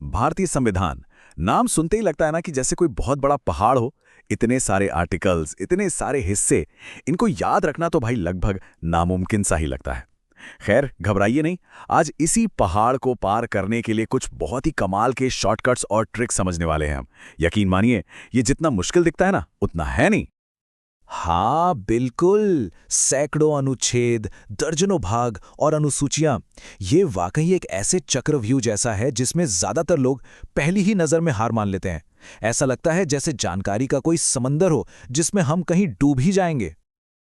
भारतीय संविधान नाम सुनते ही लगता है ना कि जैसे कोई बहुत बड़ा पहाड़ हो। इतने सारे आर्टिकल्स, इतने सारे हिस्से, इनको याद रखना तो भाई लगभग नामुमकिन सा ही लगता है। खैर घबराइए नहीं, आज इसी पहाड़ को पार करने के लिए कुछ बहुत ही कमाल के शॉर्टकट्स और ट्रिक्स समझने वाले हैं हम। यकीन मानिए, ये जितना मुश्किल दिखता है ना, उतना है नहीं। हाँ बिल्कुल, सैकड़ों अनुच्छेद, दर्जनों भाग और अनुसूचियां, ये वाकई एक ऐसे चक्रव्यूह जैसा है जिसमें ज्यादातर लोग पहली ही नजर में हार मान लेते हैं। ऐसा लगता है जैसे जानकारी का कोई समंदर हो जिसमें हम कहीं डूब ही जाएंगे।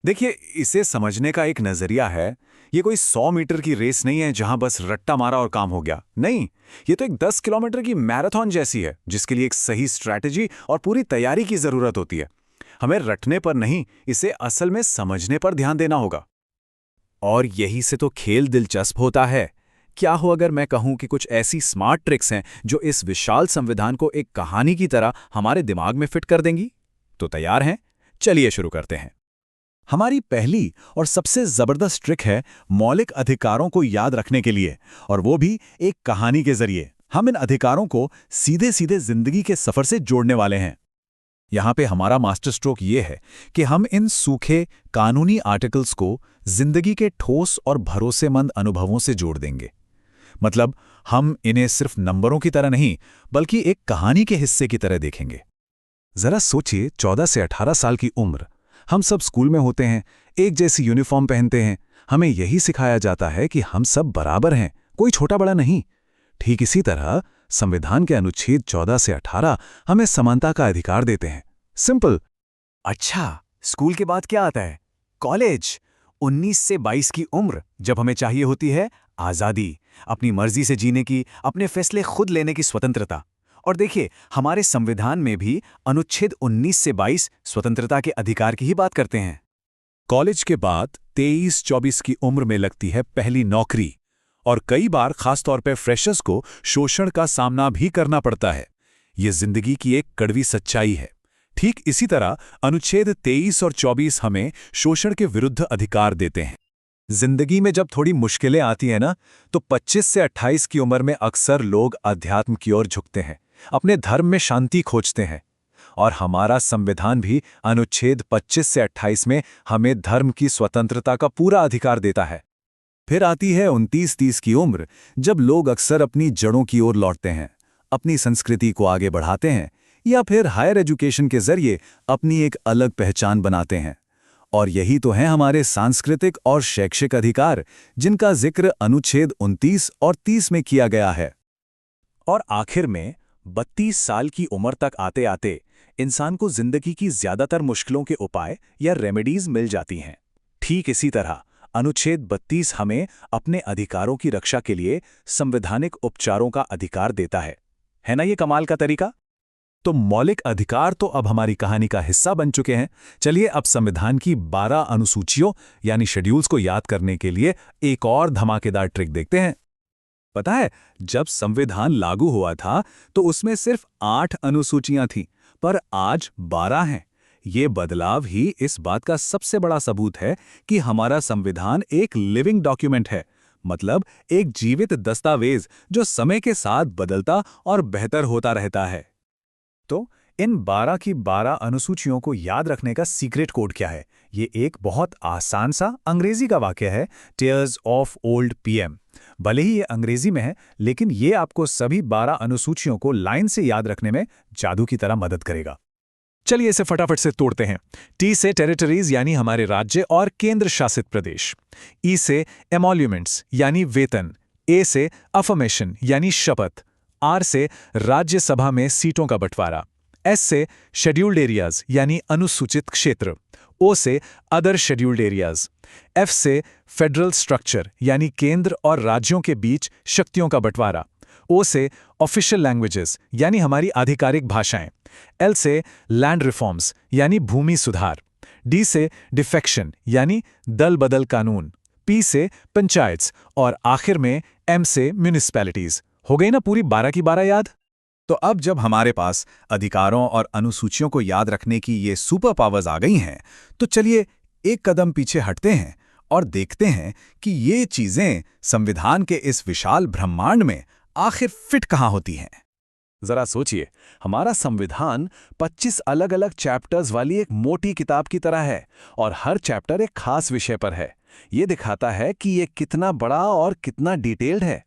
देखिए, इसे समझने का एक नजरिया है। ये कोई 100 मीटर की रेस नहीं है जहां बस रट्टा मारा और काम हो गया। नहीं, ये तो एक 10 किलोमीटर की मैराथन जैसी है, जिसके लिए एक सही स्ट्रैटेजी और पूरी तैयारी की जरूरत होती है। हमें रटने पर नहीं, इसे असल में समझने पर ध्यान देना होगा। और यही से तो खेल दिलचस्प होता है। क्या हो अगर मैं कहूं कि कुछ ऐसी स्मार्ट ट्रिक्स हैं जो इस विशाल संविधान को एक कहानी की तरह हमारे दिमाग में फिट कर देंगी? तो तैयार हैं? चलिए शुरू करते हैं। हमारी पहली और सबसे जबरदस्त ट्रिक है मौलिक अधिकारों को याद रखने के लिए, और वो भी एक कहानी के जरिए। हम इन अधिकारों को सीधे सीधे जिंदगी के सफर से जोड़ने वाले हैं। यहाँ पे हमारा मास्टर स्ट्रोक ये है कि हम इन सूखे कानूनी आर्टिकल्स को जिंदगी के ठोस और भरोसेमंद अनुभवों से जोड़ देंगे। मतलब हम इन्हें सिर्फ नंबरों की तरह नहीं, बल्कि एक कहानी के हिस्से की तरह देखेंगे। जरा सोचिए, 14 से 18 साल की उम्र, हम सब स्कूल में होते हैं, एक जैसी यूनिफॉर्म पहनते हैं, हमें यही सिखाया जाता है कि हम सब बराबर हैं, कोई छोटा बड़ा नहीं। ठीक इसी तरह संविधान के अनुच्छेद 14 से 18 हमें समानता का अधिकार देते हैं। सिंपल। अच्छा, स्कूल के बाद क्या आता है? कॉलेज। 19 से 22 की उम्र, जब हमें चाहिए होती है आज़ादी, अपनी मर्जी से जीने की, अपने फैसले खुद लेने की स्वतंत्रता। और देखिए, हमारे संविधान में भी अनुच्छेद 19 से 22 स्वतंत्रता के अधिकार की ही बात करते हैं। कॉलेज के बाद 23-24 की उम्र में लगती है पहली नौकरी, और कई बार खासतौर पर फ्रेशर्स को शोषण का सामना भी करना पड़ता है। ये जिंदगी की एक कड़वी सच्चाई है। ठीक इसी तरह अनुच्छेद 23 और 24 हमें शोषण के विरुद्ध अधिकार देते हैं। जिंदगी में जब थोड़ी मुश्किलें आती हैं ना, तो 25 से 28 की उम्र में अक्सर लोग अध्यात्म की ओर झुकते हैं, अपने धर्म में शांति खोजते हैं। और हमारा संविधान भी अनुच्छेद 25 से 28 में हमें धर्म की स्वतंत्रता का पूरा अधिकार देता है। फिर आती है 29-30 की उम्र, जब लोग अक्सर अपनी जड़ों की ओर लौटते हैं, अपनी संस्कृति को आगे बढ़ाते हैं, या फिर हायर एजुकेशन के जरिए अपनी एक अलग पहचान बनाते हैं। और यही तो हैं हमारे सांस्कृतिक और शैक्षिक अधिकार, जिनका जिक्र अनुच्छेद 29 और 30 में किया गया है। और आखिर में 32 साल की उम्र तक आते आते इंसान को जिंदगी की ज्यादातर मुश्किलों के उपाय या रेमेडीज मिल जाती हैं। ठीक इसी तरह अनुच्छेद 32 हमें अपने अधिकारों की रक्षा के लिए संवैधानिक उपचारों का अधिकार देता है ना ये कमाल का तरीका? तो मौलिक अधिकार तो अब हमारी कहानी का हिस्सा बन चुके हैं। चलिए अब संविधान की 12 अनुसूचियों यानी शेड्यूल्स को याद करने के लिए एक और धमाकेदार ट्रिक देखते हैं। पता है, जब संविधान लागू हुआ था तो उसमें सिर्फ 8 अनुसूचियां थीं, पर आज 12 हैं। ये बदलाव ही इस बात का सबसे बड़ा सबूत है कि हमारा संविधान एक लिविंग डॉक्यूमेंट है, मतलब एक जीवित दस्तावेज जो समय के साथ बदलता और बेहतर होता रहता है। तो इन 12 की 12 अनुसूचियों को याद रखने का सीक्रेट कोड क्या है? ये एक बहुत आसान सा अंग्रेजी का वाक्य है, टीयर्स ऑफ ओल्ड पीएम। भले ही ये अंग्रेजी में है, लेकिन ये आपको सभी 12 अनुसूचियों को लाइन से याद रखने में जादू की तरह मदद करेगा। चलिए इसे फटाफट से तोड़ते हैं। टी से टेरिटरीज यानी हमारे राज्य और केंद्र शासित प्रदेश। ई से एमोल्यूमेंट्स यानी वेतन। ए से अफर्मेशन यानी शपथ। आर से राज्यसभा में सीटों का बंटवारा। एस से शेड्यूल्ड एरियाज यानी अनुसूचित क्षेत्र। ओ से अदर शेड्यूल्ड एरियाज। एफ से फेडरल स्ट्रक्चर यानी केंद्र और राज्यों के बीच शक्तियों का बंटवारा। ओ से ऑफिशियल लैंग्वेजेस यानी हमारी आधिकारिक भाषाएं। एल से लैंड रिफॉर्म्स यानी भूमि सुधार। डी से डिफेक्शन यानी दल बदल कानून। पी से पंचायत्स और आखिर में एम से म्युनिसिपैलिटीज। हो गई ना पूरी 12 की 12 याद? तो अब जब हमारे पास अधिकारों और अनुसूचियों को याद रखने की ये सुपर पावर्स आ गई हैं, तो चलिए एक कदम पीछे हटते हैं और देखते हैं कि ये चीजें संविधान के इस विशाल ब्रह्मांड में आखिर फिट कहाँ होती हैं? जरा सोचिए, हमारा संविधान 25 अलग-अलग चैप्टर्स वाली एक मोटी किताब की तरह है और हर चैप्टर एक खास विषय पर है। ये दिखाता है कि ये कितना बड़ा और कितना डिटेल्ड है।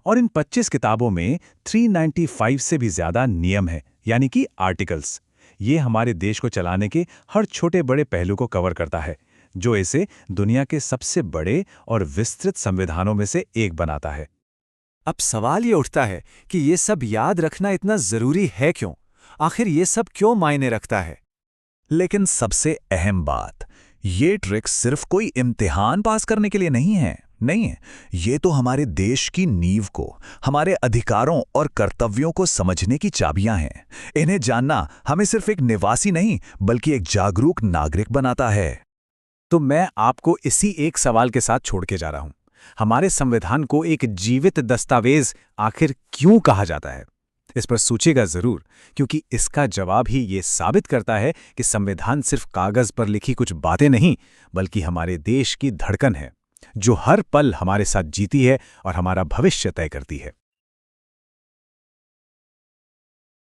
और इन 25 किताबों में 395 से भी ज्यादा नियम है, यानी कि आर्टिकल्स। ये हमारे देश को चलाने के हर छोटे बड़े पहलू को कवर करता है, जो इसे दुनिया के सबसे बड़े और विस्तृत संविधानों में से एक बनाता है। अब सवाल ये उठता है कि ये सब याद रखना इतना जरूरी है क्यों? आखिर ये सब क्यों मायने रखता है? लेकिन सबसे अहम बात, ये ट्रिक्स सिर्फ कोई इम्तिहान पास करने के लिए नहीं है। नहीं, ये तो हमारे देश की नींव को, हमारे अधिकारों और कर्तव्यों को समझने की चाबियां हैं। इन्हें जानना हमें सिर्फ एक निवासी नहीं, बल्कि एक जागरूक नागरिक बनाता है। तो मैं आपको इसी एक सवाल के साथ छोड़ के जा रहा हूं। हमारे संविधान को एक जीवित दस्तावेज आखिर क्यों कहा जाता है? इस पर सोचिएगा जरूर, क्योंकि इसका जवाब ही ये साबित करता है कि संविधान सिर्फ कागज पर लिखी कुछ बातें नहीं, बल्कि हमारे देश की धड़कन है, जो हर पल हमारे साथ जीती है और हमारा भविष्य तय करती है।